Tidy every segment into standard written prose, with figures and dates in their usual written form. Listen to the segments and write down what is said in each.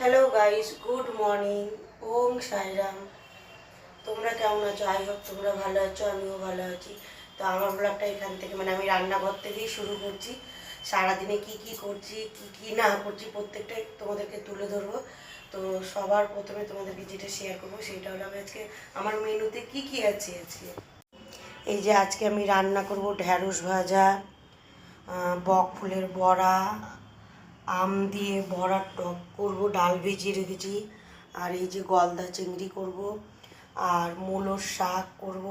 Hello guys, good morning. Om Sairam. তোমরা কেমন আছো? আই হোপ তোমরা ভালো আছো, আমিও ভালো আছি। তো আমার ব্লগটা এখান থেকে আমি রান্নাঘর থেকেই শুরু করছি। সারাদিনে কি কি করছি, কি কি না করছি প্রত্যেকটাই তোমাদেরকে তুলে ধরবো। তো সবার প্রথমে তোমাদেরকে যেটা শেয়ার করবো সেটা হলো আমি আজকে আমার মেনুতে কি কি আছে আজকে। এই যে আজকে আমি রান্না করব ঢ্যাঁড়স ভাজা, বক ফুলের বড়া, আম দিয়ে বড়ার টক করব, ডাল ভিজিয়ে রেখেছি। আর এই যে গলদা চিংড়ি করব, আর মূলোর শাক করব,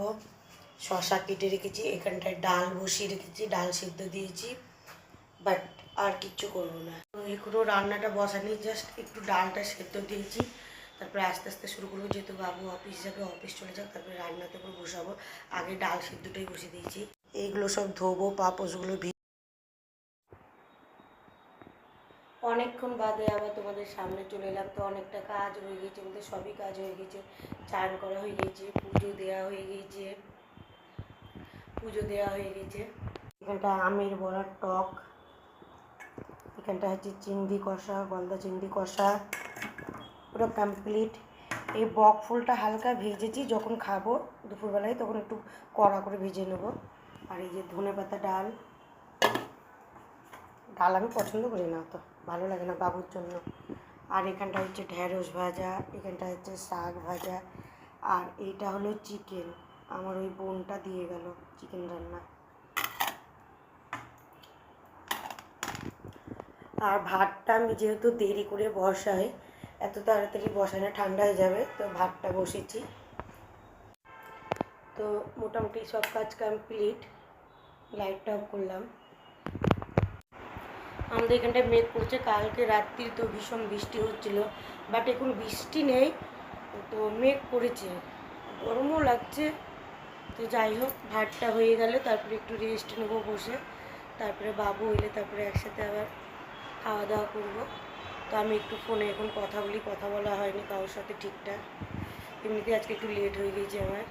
শশা কেটে রেখেছি। এখানটায় ডাল বসিয়ে রেখেছি, ডাল সিদ্ধ দিয়েছি, বাট আর কিচ্ছু করবো না। তো এখনও রান্নাটা বসানি, জাস্ট একটু ডালটা সেদ্ধ দিয়েছি। তারপরে আস্তে আস্তে শুরু করবো, যেহেতু বাবু অফিস যাবে, অফিস চলে যাক, তারপরে রান্নাতে করে বসাবো। আগে ডাল সিদ্ধটাই বসিয়ে দিয়েছি। এইগুলো সব ধোবো, পাপোশগুলো অনেকক্ষণ বাদে আবার তোমাদের সামনে চলে এলাম। তো অনেকটা কাজ হয়ে গেছে, আমাদের সবই কাজ হয়ে গেছে। চান করা হয়ে গেছে, পুজো দেওয়া হয়ে গেছে, এখানটা আমের বড়ার টক, এখানটা হচ্ছে চিংড়ি কষা, গলদা চিংড়ি কষা, পুরো কমপ্লিট। এই বক ফুলটা হালকা ভেজেছি, যখন খাবো দুপুরবেলায় তখন একটু কড়া করে ভেজে নেবো। আর এই যে ধনেপাতা ডাল, ডাল আমি পছন্দ করি না, তো ভালো লাগে না বাবুর জন্য। আর এখানটা হচ্ছে ঢ্যাঁড়স ভাজা, এখানটা হচ্ছে শাক ভাজা, আর এইটা হলো চিকেন। আমার ওই বোনটা দিয়ে গেল চিকেন রান্না। আর ভাতটা আমি যেহেতু দেরি করে বসাই, এত তাড়াতাড়ি বসাই না, ঠান্ডা হয়ে যাবে, তো ভাতটা বসেছি। তো মোটামুটি সব কাজ কমপ্লিট। লাইটটা অফ করলাম। আমাদের এখানটায় মেঘ পড়ছে, কালকে রাত্রি তো ভীষণ বৃষ্টি হচ্ছিল, বাট এখন বৃষ্টি নেই, তো মেঘ পড়েছে, গরমও লাগছে। তো যাই হোক, ভাতটা হয়ে গেলে তারপরে একটু রেস্ট নেবো বসে, তারপরে বাবু এলে তারপরে একসাথে আবার খাওয়া দাওয়া করবো। তো আমি একটু ফোনে এখন কথা বলি, কথা বলা হয়নি কারোর সাথে ঠিকঠাক, এমনিতে আজকে একটু লেট হয়ে গেছে আমার।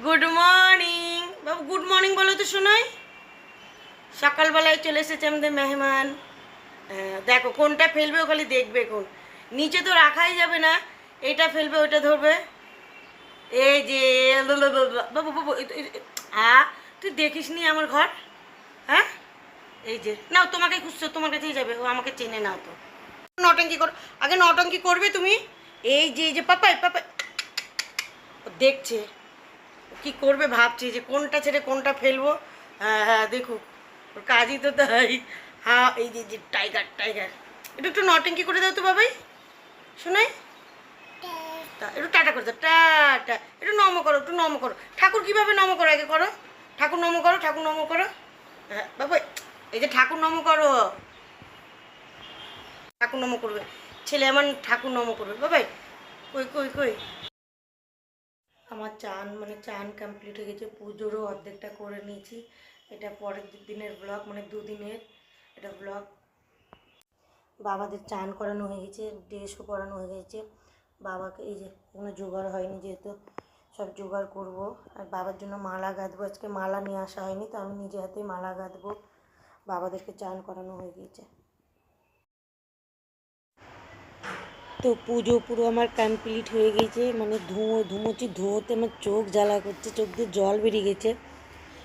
গুড মর্নিং বাবু, গুড মর্নিং বলো তো শোনাই। সকালবেলায় চলে এসেছে আমাদের মেহমান। দেখো কোনটা ফেলবে, ও খালি দেখবে কোন, নিচে তো রাখাই যাবে না, এটা ফেলবে ওইটা ধরবে। এই যে বাবু বাবু, তুই দেখিস নি আমার ঘর? হ্যাঁ, এই যে নাও, তোমাকে খুঁজছো, তোমার কাছেই যাবে, ও আমাকে চেনে নাও তো। নটঙ্কি কর, আগে নটঙ্কি করবে তুমি। এই যে পাপাই পাপাই, ও দেখছে কি করবে, ভাবছি যে কোনটা ছেড়ে কোনটা ফেলবো। হ্যাঁ হ্যাঁ, দেখুক, ওর কাজই তো তাই। হ্যাঁ, এই যে টাইগার টাইগার, একটু একটু নটঙ্কি করে দাও তো বাবাই, শোনাই। একটু টাটা করে দাও, টাটা। একটু নম করো, একটু নম করো। ঠাকুর কীভাবে নম করো আগে করো, ঠাকুর নম করো, ঠাকুর নম করো। হ্যাঁ বাবাই, এই যে ঠাকুর নম করো, ঠাকুর নম করবে ছেলে আমার, ঠাকুর নম করবে বাবাই। কই কই কই, আমার চান চান কমপ্লিট হয়ে গেছে, পুজোরও অর্ধেকটা করে নিয়েছি। এটা পরের দিনের ব্লগ, দুদিনের এটা ব্লগ। বাবাদের চান করানো হয়ে গেছে, ড্রেসও পরানো হয়ে গেছে। বাবাকে এই যে কোনো জোগাড় হয়নি, যেহেতু সব জোগাড় করব। আর বাবার জন্য মালা গাঁথবো, আজকে মালা নিয়ে আসা হয়নি, তো আমি নিজে হাতেই মালা গাঁথবো। বাবাদেরকে চান করানো হয়ে গেছে। তো পুজো পুরো আমার কমপ্লিট হয়ে গেছে, ধুমোচ্ছি, ধুয়োতে আমার চোখ জ্বালা করছে, চোখ দিয়ে জল বেরিয়ে গেছে।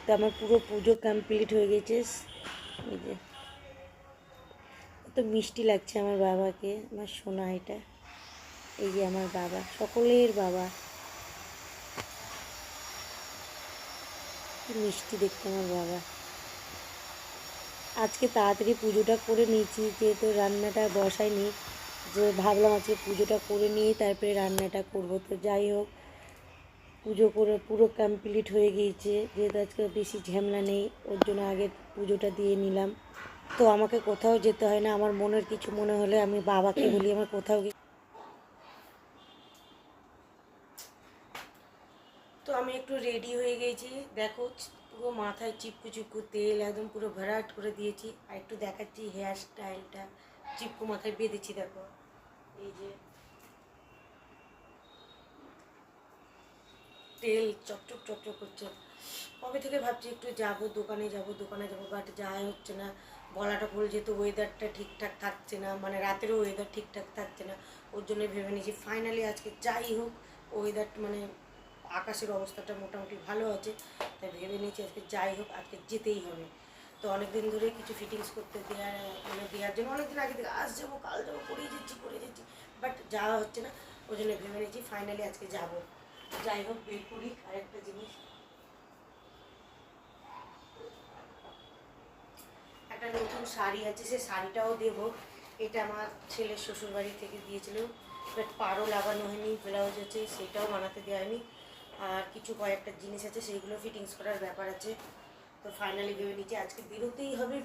তো আমার পুরো পুজো কমপ্লিট হয়ে গেছে। এই যে তো মিষ্টি লাগছে আমার বাবাকে, আমার সোনা এটা। এই যে আমার বাবা, সকলের বাবা, কি মিষ্টি দেখতে আমার বাবা। আজকে তাড়াতাড়ি পুজোটা করে নিয়েছি, যেহেতু রান্নাটা বসাইনি, যে ভাবলাম আজকে পুজোটা করে নিয়ে তারপরে রান্নাটা করব। তো যাই হোক, পুজো করে পুরো কমপ্লিট হয়ে গিয়েছে, যেহেতু আজকে বেশি ঝামেলা নেই, ওর জন্য আগে পুজোটা দিয়ে নিলাম। তো আমাকে কোথাও যেতে হয় না, আমার মনের কিছু মনে হলে আমি বাবাকে বলি আমার কোথাও। তো আমি একটু রেডি হয়ে গেছি, দেখো পুরো মাথায় চিপকু চিপকু তেল একদম পুরো ভরাট করে দিয়েছি। আর একটু দেখাচ্ছি হেয়ার স্টাইলটা, চিপকু মাথায় বেঁধেছি, দেখো এই যে তেল চকচক চকচক করছে। কবে থেকে ভাবছি একটু যাব, দোকানে যাব, বাট যাওয়া হচ্ছে না। গলাটা ভুল, যেহেতু ওয়েদারটা ঠিকঠাক থাকছে না, মানে রাতেরও ওয়েদার ঠিকঠাক থাকছে না, ওর জন্য ভেবে নিয়েছি ফাইনালি আজকে যাই হোক ওয়েদার মানে আকাশের অবস্থাটা মোটামুটি ভালো আছে, তাই ভেবে নিয়েছি আজকে যাই হোক আজকে যেতেই হবে। তো অনেক দিন ধরে কিছু ফিটিংস করতে দেওয়ার জন্য অনেক দিন আগে থেকে আজ যাবো কাল যাবো করেই যাচ্ছি, বাট যাওয়া হচ্ছে না। ওই জন্য ভেবে নিয়েছি ফাইনালি আজকে যাবো। যাই হোক বের করি আরেকটা জিনিস, একটা নতুন শাড়ি আছে, সেই শাড়িটাও দেবো। এটা আমার ছেলের শ্বশুরবাড়ি থেকে দিয়েছিল, বাট পাড়ও লাগানো হয়নি, ব্লাউজ আছে সেটাও বানাতে দেওয়া হয়নি, আর কিছু কয়েকটা জিনিস আছে সেইগুলো ফিটিংস করার ব্যাপার আছে। তো ফাইনালি ভেবে নিচ্ছি আজকে বেরোতেই হবে।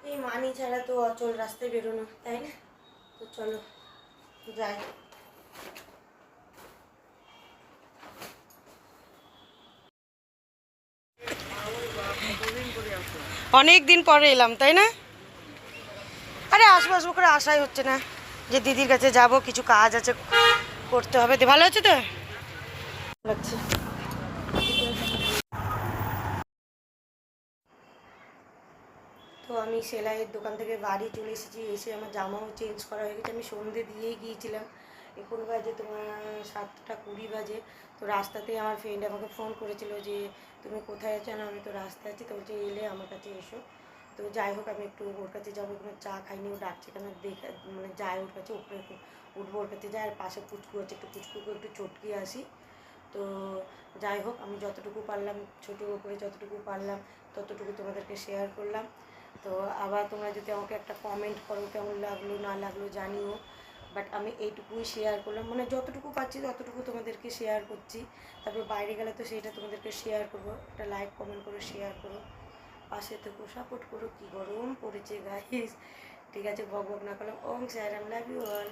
এই মানি ছাড়া তো অচল রাস্তায় বেরোনো, তাই না? তো চলো যাই। অনেক দিন পরে এলাম, তাই না? আরে আসবো আসবো করে আশাই হচ্ছে না, যে দিদির কাছে যাব, কিছু কাজ আছে করতে হবে। ভালো আছে তো লাগছে। তো আমি সেলাইয়ের দোকান থেকে বাড়ি চলে এসেছি, এসে আমার জামাও চেঞ্জ করা হয়ে গেছে। আমি সন্ধে দিয়েই গিয়েছিলাম, এখন বাজে তোমার 7:20 বাজে। তো রাস্তাতেই আমার ফ্রেন্ড আমাকে ফোন করেছিল যে তুমি কোথায় আছো, না আমি তো রাস্তায় আছি, তো বলছে এলে আমার কাছে এসো। তো যাই হোক আমি একটু ওর কাছে যাবো, কোনো চা খাইনি, ও ডাকছে কেন দেখে মানে যাই ওর কাছে, উপরে উঠবো ওর কাছে যাই, আর পাশে পুচকু আছে, একটু পুচকুকে একটু চটকিয়ে আসি। তো যাই হোক আমি যতটুকু পারলাম ছোটো করে যতটুকু পারলাম ততটুকু তোমাদেরকে শেয়ার করলাম। তো আবার তোমরা যদি আমাকে একটা কমেন্ট করো কেমন লাগলো না লাগলো জানিও, বাট আমি এইটুকুই শেয়ার করলাম, মানে যতটুকু পাচ্ছি ততটুকু তোমাদেরকে শেয়ার করছি। তারপর বাইরে গেলে তো সেইটা তোমাদেরকে শেয়ার করবো, একটা লাইক কমেন্ট করে শেয়ার করো, পাশে থেকো, সাপোর্ট করো। কী গরম পড়েছে গাইস। ঠিক আছে, বক বক না করলাম। ওম সাইরাম, লাভ ইউ অল।